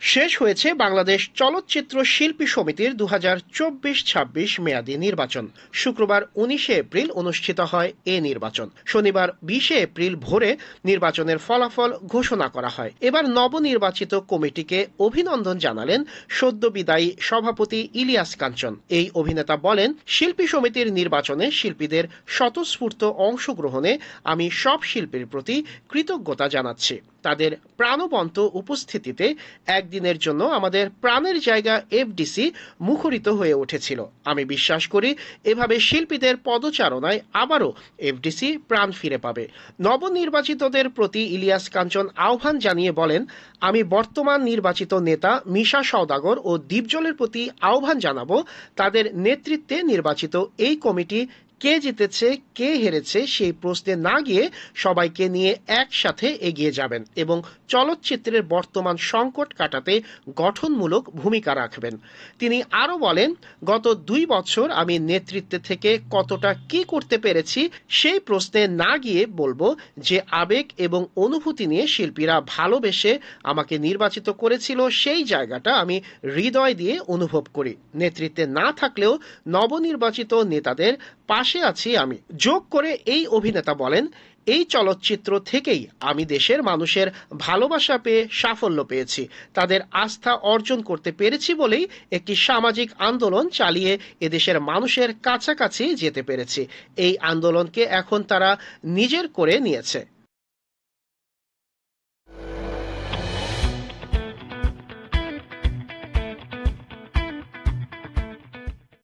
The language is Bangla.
শেষ হয়েছে বাংলাদেশ চলচ্চিত্র শিল্পী সমিতির 2024-26 মেয়াদী নির্বাচন। শুক্রবার 19 এপ্রিল অনুষ্ঠিত হয় এ নির্বাচন। শনিবার 20 এপ্রিল ভোরে নির্বাচনের ফলাফল ঘোষণা করা হয়। এবার নবনির্বাচিত কমিটিকে অভিনন্দন জানালেন সদ্য বিদায়ী সভাপতি ইলিয়াস কাঞ্চন। এই অভিনেতা বলেন, শিল্পী সমিতির নির্বাচনে শিল্পীদের স্বতঃস্ফূর্ত অংশগ্রহণে আমি সব শিল্পীর প্রতি কৃতজ্ঞতা জানাচ্ছি। তাদের প্রাণবন্ত উপস্থিতিতে একদিনের জন্য আমাদের প্রাণের জায়গা এফডিসি মুখরিত হয়ে উঠেছিল। আমি বিশ্বাস করি এভাবে শিল্পীদের পদচারণায় আবারও এফডিসি প্রাণ ফিরে পাবে। নবনির্বাচিতদের প্রতি ইলিয়াস কাঞ্চন আহ্বান জানিয়ে বলেন, আমি বর্তমান নির্বাচিত নেতা মিশা সওদাগর ও দীপজলের প্রতি আহ্বান জানাবো, তাদের নেতৃত্বে নির্বাচিত এই কমিটি কে জিতেছে কে হেরেছে সেই প্রশ্নে না গিয়ে সবাইকে নিয়ে একসাথে এগিয়ে যাবেন এবং চলচ্চিত্রের বর্তমান সংকট কাটাতে গঠনমূলক ভূমিকা রাখবেন। তিনি আরও বলেন, গত 2 বছর আমি নেতৃত্বে থেকে কতটা কি করতে পেরেছি সেই প্রশ্নে না গিয়ে বলবো যে আবেগ এবং অনুভূতি নিয়ে শিল্পীরা ভালোবেসে আমাকে নির্বাচিত করেছিল সেই জায়গাটা আমি হৃদয় দিয়ে অনুভব করি। নেতৃত্বে না থাকলেও নবনির্বাচিত নেতাদের পাশে আছি আমি। যোগ করে এই অভিনেতা বলেন, এই চলচ্চিত্র থেকেই আমি দেশের মানুষের ভালোবাসা পেয়ে সাফল্য পেয়েছি। তাদের আস্থা অর্জন করতে পেরেছি বলেই একটি সামাজিক আন্দোলন চালিয়ে এদেশের মানুষের কাছাকাছি যেতে পেরেছি। এই আন্দোলনকে এখন তারা নিজের করে নিয়েছে।